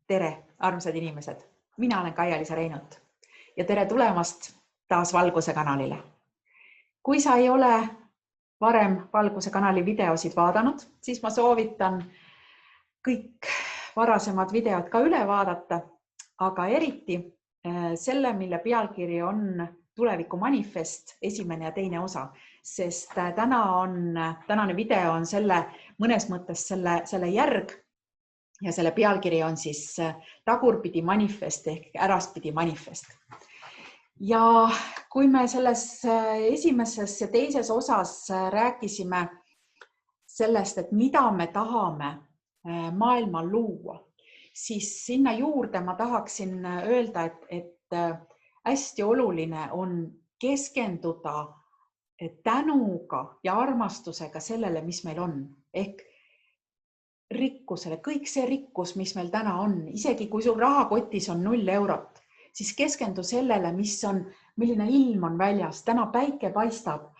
Tere, armsad inimesed! Mina olen Kaia-Liisa Reinut ja tere tulemast taas Valguse kanalile. Kui sa ei ole varem Valguse kanali videosid vaadanud, siis ma soovitan kõik varasemad videod ka üle vaadata, aga eriti selle, mille pealkiri on Tuleviku manifest, esimene ja teine osa, sest tänane video on mõnes mõttes selle järg ja selle pealkiri on siis tagurpidi manifest ehk äraspidi manifest. Ja kui me selles esimeses ja teises osas rääkisime sellest, et mida me tahame maailmal luua, siis sinna juurde ma tahaksin öelda, et hästi oluline on keskenduda tänuga ja armastusega sellele, mis meil on. Ehk rikkusele, kõik see rikkus, mis meil täna on, isegi kui sul rahakotis on 0 eurot, siis keskendu sellele, milline ilm on väljas. Täna päike paistab,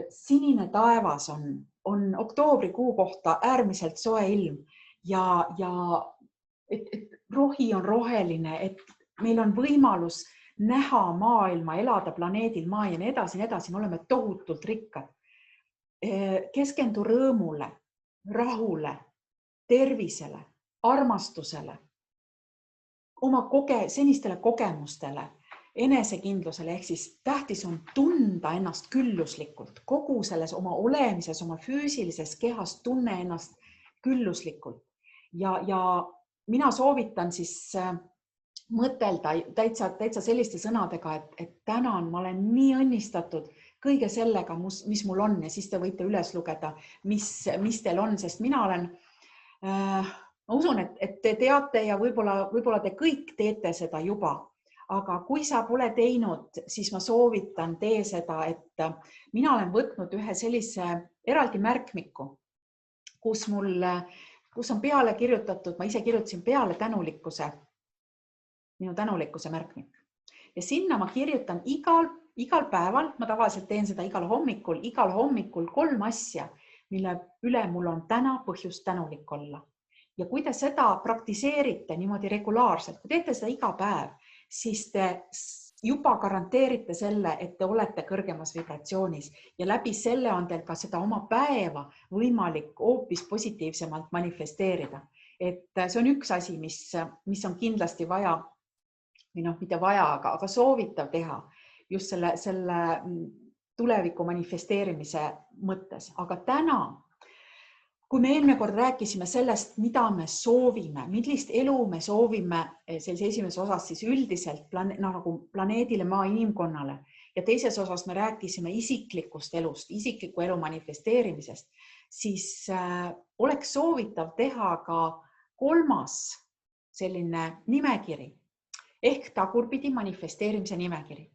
sinine taevas on oktoobrikuu kohta äärmiselt soe ilm ja et rohi on roheline, et meil on võimalus näha maailma, elada planeedil Maa ja nii edasi, me oleme tohutult rikkad. Keskendu rõõmule, rahule, tervisele, armastusele, oma senistele kogemustele, enesekindlusele, ehk siis tähtis on tunda ennast külluslikult, kogu selles oma olemises, oma füüsilises kehas tunne ennast külluslikult. Ja mina soovitan siis mõtelda täitsa selliste sõnadega, et tänan, ma olen nii õnnistatud kõige sellega, mis mul on, ja siis te võite üles lugeda, mis teil on, sest ma usun, et te teate ja võib-olla te kõik teete seda juba, aga kui sa pole teinud, siis ma soovitan tee seda, et mina olen võtnud ühe sellise eraldi märkmiku, kus on peale kirjutatud, ma ise kirjutasin peale minu tänulikkuse märkmik. Ja sinna ma kirjutan igal päeval, ma tavaliselt teen seda igal hommikul 3 asja, mille üle mul on täna põhjust tänulik olla. Ja kui te seda praktiseerite niimoodi regulaarselt, kui teete seda iga päev, siis te juba garanteerite selle, et te olete kõrgemas vibratsioonis ja läbi selle on teil ka seda oma päeva võimalik hoopis positiivsemalt manifesteerida. Et see on üks asi, mis on kindlasti vaja, või mitte vaja, aga soovitav teha just selle tuleviku manifesteerimise mõttes. Aga täna, kui me eelmine kord rääkisime sellest, mida me soovime, millist elu me soovime sellise esimeses osas siis üldiselt nagu planeedile, Maa inimkonnale ja teises osas me rääkisime isiklikust elust, isikliku elu manifesteerimisest, siis oleks soovitav teha ka 3. selline nimekiri ehk tagurpidi manifesteerimise nimekiri.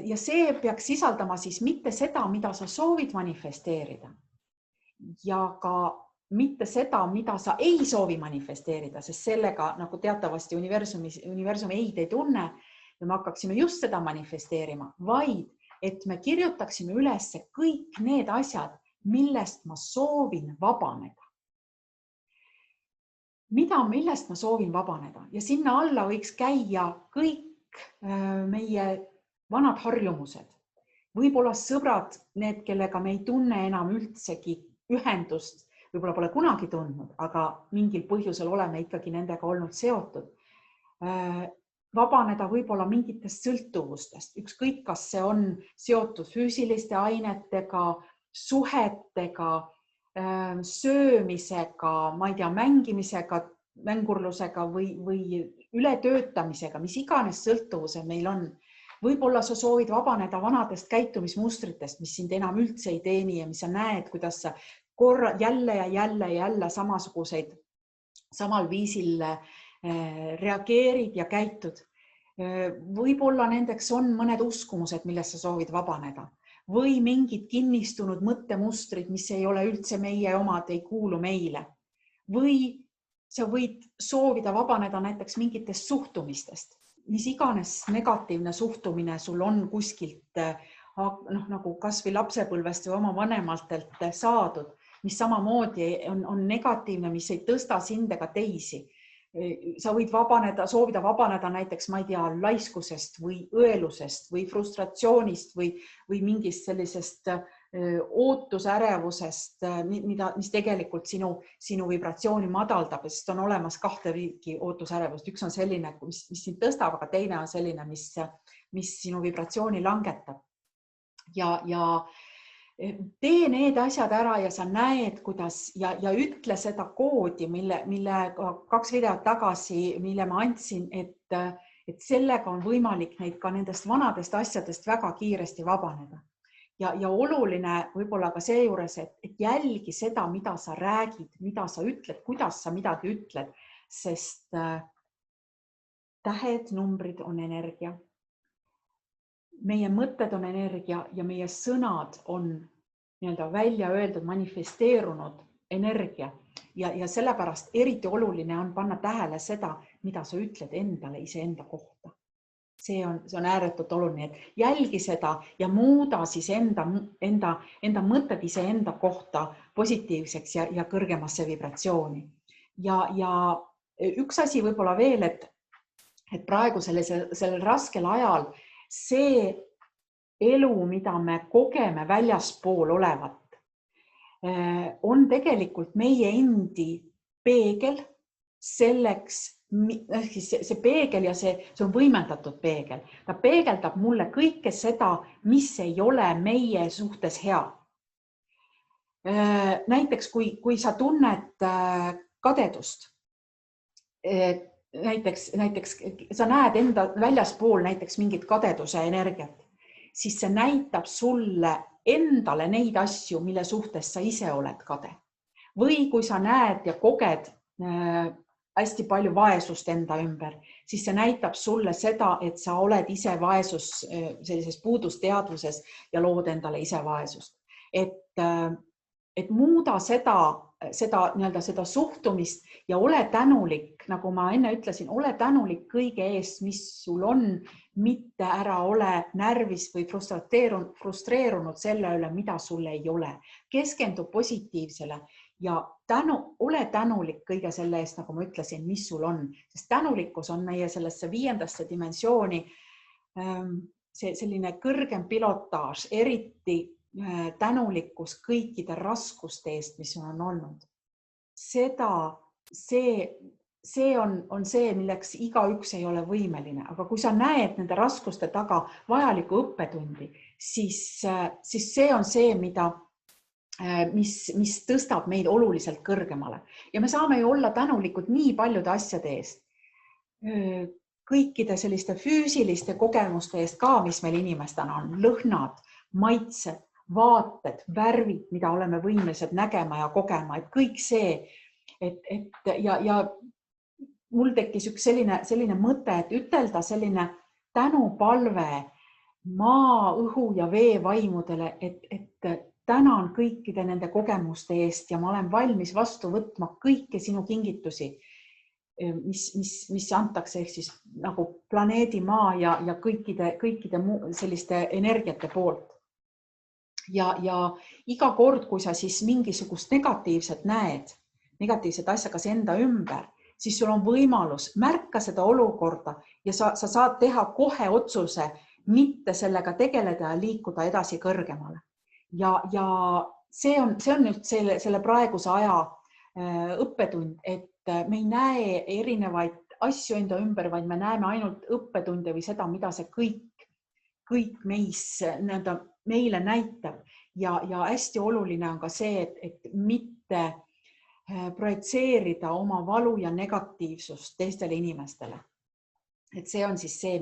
Ja see peaks sisaldama siis mitte seda, mida sa soovid manifesteerida ja ka mitte seda, mida sa ei soovi manifesteerida, sest sellega nagu teatavasti universumi ei tunne ja me hakkaksime just seda manifesteerima, vaid et me kirjutaksime üles kõik need asjad, millest ma soovin vabaneda. Millest ma soovin vabaneda ja sinna alla võiks käia kõik meie vanad harjumused. Võib-olla sõbrad, need, kellega me ei tunne enam üldsegi ühendust, võib-olla pole kunagi tundnud, aga mingil põhjusel oleme ikkagi nendega olnud seotud. Vabaneda võib-olla mingitest sõltuvustest, ükskõik, kas see on seotud füüsiliste ainetega, suhetega, söömisega, ma ei tea, mängimisega, mängurlusega või ületöötamisega, mis iganes sõltuvuse meil on. Võib-olla sa soovid vabaneda vanadest käitumismustritest, mis sind enam üldse ei teeni ja mis sa näed, kuidas sa jälle samasuguseid samal viisil reageerid ja käitud. Võib-olla nendeks on mõned uskumused, millest sa soovid vabaneda. Või mingid kinnistunud mõttemustrid, mis ei ole üldse meie omad, ei kuulu meile. Või sa võid soovida vabaneda näiteks mingitest suhtumistest, mis iganes negatiivne suhtumine sul on kuskilt nagu kas või lapsepõlvest või oma vanematelt saadud, mis samamoodi on negatiivne, mis ei tõsta sind ega teisi. sa võid soovida vabaneda näiteks, ma ei tea, laiskusest või õelusest või frustratsioonist või mingist sellisest ootusärevusest, mis tegelikult sinu vibratsiooni madaldab, sest on olemas kahte liiki ootusärevust. Üks on selline, mis sind tõstab, aga teine on selline, mis sinu vibratsiooni langetab. Ja tee need asjad ära ja sa näed, kuidas ja ütle seda koodi, mille 2 videot tagasi, mille ma andsin, et sellega on võimalik neid ka nendest vanadest asjadest väga kiiresti vabaneda. Ja oluline võib-olla ka see juures, et jälgi seda, mida sa räägid, mida sa ütled, kuidas sa midagi ütled, sest tähed, numbrid on energia. Meie mõtted on energia ja meie sõnad on välja öeldud, manifesteerunud energia ja sellepärast eriti oluline on panna tähele seda, mida sa ütled endale iseenda kohta. See on ääretult oluline, et jälgi seda ja muuda siis enda mõtted iseenda kohta positiivseks ja kõrgemasse vibratsiooni. Ja üks asi võib-olla veel, et praegu sellel raskel ajal see elu, mida me kogeme väljaspool olevat, on tegelikult meie endi peegel selleks, see peegel ja see on võimendatud peegel. Ta peegeldab mulle kõike seda, mis ei ole meie suhtes hea. Näiteks, kui sa tunned kadedust, näiteks sa näed enda väljaspool näiteks mingit kadeduse energiat, siis see näitab sulle endale neid asju, mille suhtes sa ise oled kade. Või kui sa näed ja koged hästi palju vaesust enda ümber, siis see näitab sulle seda, et sa oled ise vaesus sellises puudusteadvuses ja lood endale ise vaesust. Et muuda seda suhtumist ja ole tänulik, nagu ma enne ütlesin, ole tänulik kõige eest, mis sul on, mitte ära ole närvis või frustreerunud selle üle, mida sul ei ole. Keskendu positiivsele ja ole tänulik kõige selle eest, nagu ma ütlesin, mis sul on, sest tänulikkus on meie sellesse 5. dimensiooni selline kõrgem pilotaaž, eriti tänulikkus kõikide raskuste eest, mis on olnud. See on see, milleks igaüks ei ole võimeline, aga kui sa näed nende raskuste taga vajalikku õppetundi, siis see on see, mis tõstab meid oluliselt kõrgemale. Ja me saame ju olla tänulikud nii paljude asjade eest. Kõikide selliste füüsiliste kogemuste eest ka, mis meil inimestena on, lõhnad, maitsed, vaated, värvid, mida oleme võimelised nägema ja kogema, et kõik see, ja mul tekkis üks selline mõte, et ütelda selline tänupalve maa, õhu ja vee vaimudele, et tänan kõikide nende kogemuste eest ja ma olen valmis vastu võtma kõiki sinu kingitusi, mis antakse ehk siis nagu planeedi maa ja kõikide selliste energiate poolt. Ja iga kord, kui sa siis mingisugust negatiivset näed, negatiivset asja kas enda ümber, siis sul on võimalus märka seda olukorda ja sa saad teha kohe otsuse, mitte sellega tegeleda ja liikuda edasi kõrgemale. Ja see on nüüd selle praeguse aja õppetund, et me ei näe erinevaid asju enda ümber, vaid me näeme ainult õppetunde või seda, mida see kõik meile näitab. Ja hästi oluline on ka see, et mitte projitseerida oma valu ja negatiivsust teistele inimestele. Et see on siis see,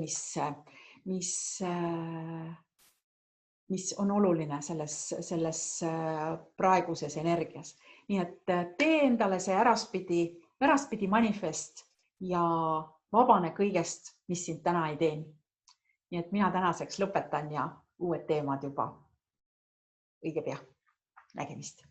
mis on oluline selles praeguses energias. Nii et tee endale see äraspidi manifest ja vabane kõigest, mis sind täna ei teeni. Nii et mina tänaseks lõpetan ja uued teemad juba õige pea. Nägemist!